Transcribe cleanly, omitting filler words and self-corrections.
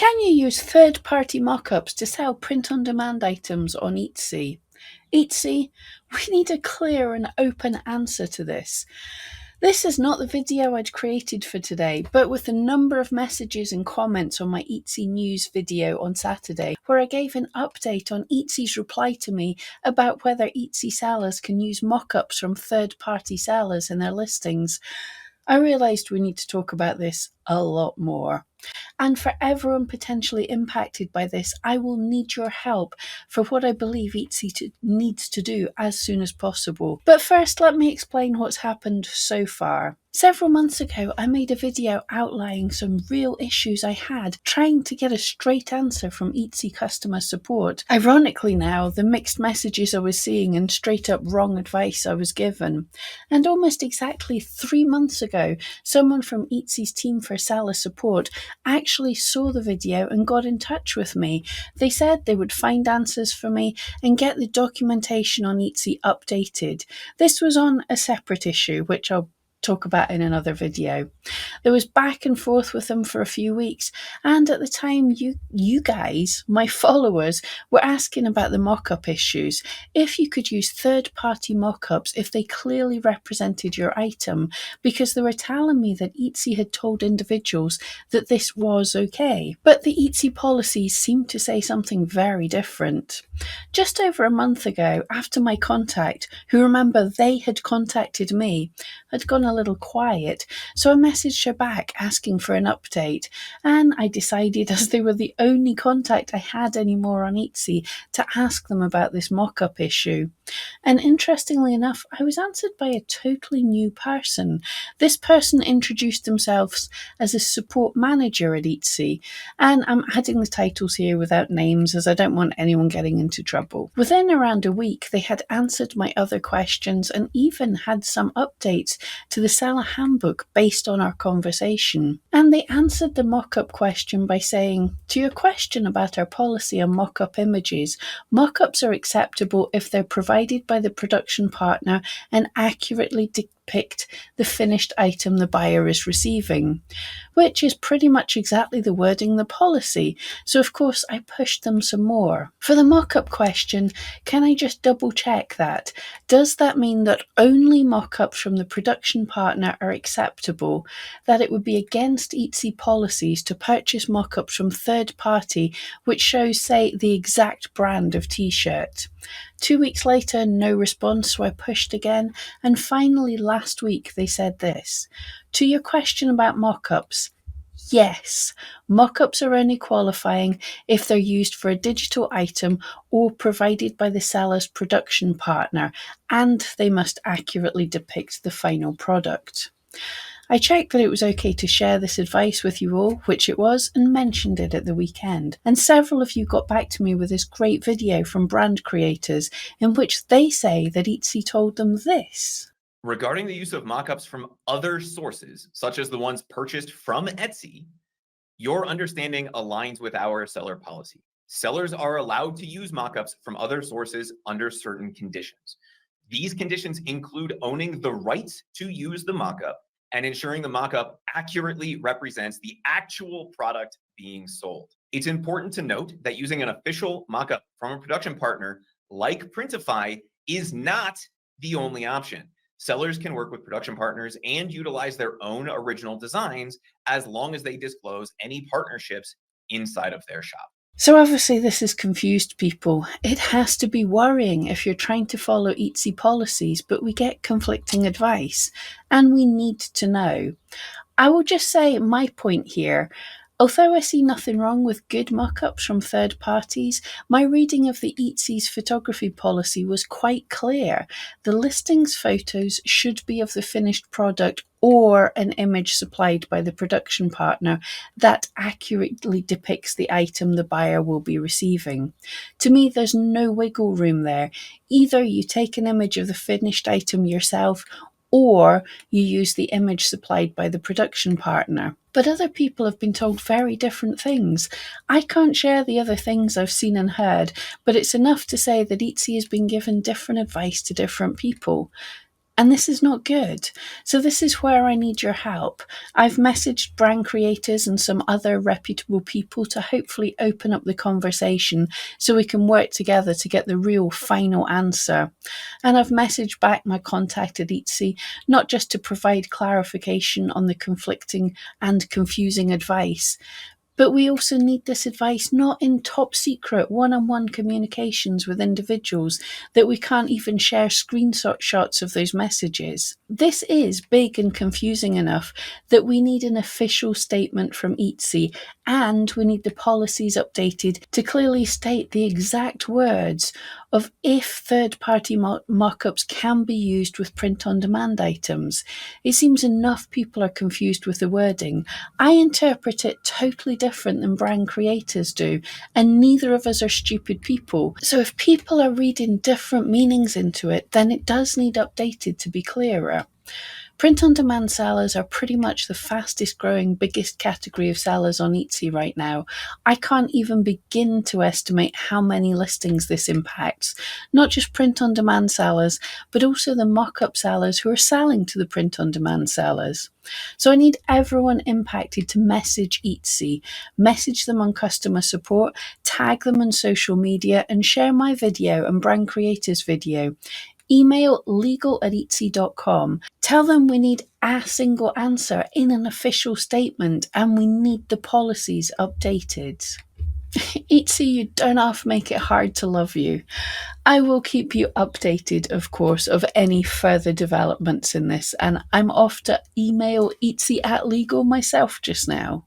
Can you use third-party mockups to sell print-on-demand items on Etsy? Etsy, we need a clear and open answer to this. This is not the video I'd created for today, but with a number of messages and comments on my Etsy news video on Saturday, where I gave an update on Etsy's reply to me about whether Etsy sellers can use mockups from third-party sellers in their listings, I realised we need to talk about this a lot more. And for everyone potentially impacted by this, I will need your help for what I believe Etsy needs to do as soon as possible. But first, let me explain what's happened so far. Several months ago, I made a video outlining some real issues I had trying to get a straight answer from Etsy customer support. Ironically now, the mixed messages I was seeing and straight up wrong advice I was given. And almost exactly 3 months ago, someone from Etsy's team for seller support actually saw the video and got in touch with me. They said they would find answers for me and get the documentation on Etsy updated. This was on a separate issue, which I'll talk about in another video. There was back and forth with them for a few weeks, and at the time you guys, my followers, were asking about the mock-up issues. If you could use third-party mock-ups if they clearly represented your item, because they were telling me that Etsy had told individuals that this was okay. But the Etsy policies seemed to say something very different. Just over a month ago, after my contact, who remember they had contacted me, had gone a little quiet, so I messaged her back asking for an update, and I decided, as they were the only contact I had anymore on Etsy, to ask them about this mock-up issue. And interestingly enough, I was answered by a totally new person. This person introduced themselves as a support manager at Etsy, and I'm adding the titles here without names as I don't want anyone getting into trouble. Within around a week, they had answered my other questions and even had some updates to the seller handbook based on our conversation. And they answered the mock-up question by saying, to your question about our policy on mock-up images, mock-ups are acceptable if they're provided by the production partner and accurately depict the finished item the buyer is receiving, which is pretty much exactly the wording in the policy. So of course I pushed them some more. For the mock-up question, can I just double check that? Does that mean that only mock-ups from the production partner are acceptable? That it would be against Etsy policies to purchase mock-ups from third party which shows, say, the exact brand of t-shirt? 2 weeks later, no response, so I pushed again, and finally last week they said this. To your question about mock-ups, yes, mock-ups are only qualifying if they're used for a digital item or provided by the seller's production partner, and they must accurately depict the final product. I checked that it was okay to share this advice with you all, which it was, and mentioned it at the weekend. And several of you got back to me with this great video from brand creators in which they say that Etsy told them this. Regarding the use of mockups from other sources, such as the ones purchased from Etsy, your understanding aligns with our seller policy. Sellers are allowed to use mockups from other sources under certain conditions. These conditions include owning the rights to use the mockup and ensuring the mockup accurately represents the actual product being sold. It's important to note that using an official mockup from a production partner like Printify is not the only option. Sellers can work with production partners and utilize their own original designs as long as they disclose any partnerships inside of their shop. So obviously this has confused people. It has to be worrying if you're trying to follow Etsy policies, but we get conflicting advice, and we need to know. I will just say my point here. Although I see nothing wrong with good mock-ups from third parties, my reading of the Etsy's photography policy was quite clear. The listings photos should be of the finished product or an image supplied by the production partner that accurately depicts the item the buyer will be receiving. To me, there's no wiggle room there. Either you take an image of the finished item yourself, or you use the image supplied by the production partner. But other people have been told very different things. I can't share the other things I've seen and heard, but it's enough to say that Etsy has been given different advice to different people. And this is not good. So, this is where I need your help. I've messaged brand creators and some other reputable people to hopefully open up the conversation so we can work together to get the real final answer. And I've messaged back my contact at Etsy, not just to provide clarification on the conflicting and confusing advice, but we also need this advice not in top secret one on one communications with individuals that we can't even share screenshots of those messages. This is big and confusing enough that we need an official statement from Etsy, and we need the policies updated to clearly state the exact words of if third-party mockups can be used with print-on-demand items. It seems enough people are confused with the wording. I interpret it totally different than brand creators do, and neither of us are stupid people. So if people are reading different meanings into it, then it does need updated to be clearer. Print-on-demand sellers are pretty much the fastest growing, biggest category of sellers on Etsy right now. I can't even begin to estimate how many listings this impacts. Not just print-on-demand sellers, but also the mock-up sellers who are selling to the print-on-demand sellers. So I need everyone impacted to message Etsy, message them on customer support, tag them on social media, and share my video and brand creators video. Email legal@etsy.com. Tell them we need a single answer in an official statement and we need the policies updated. Etsy, you don't have to make it hard to love you. I will keep you updated, of course, of any further developments in this, and I'm off to email Etsy at legal myself just now.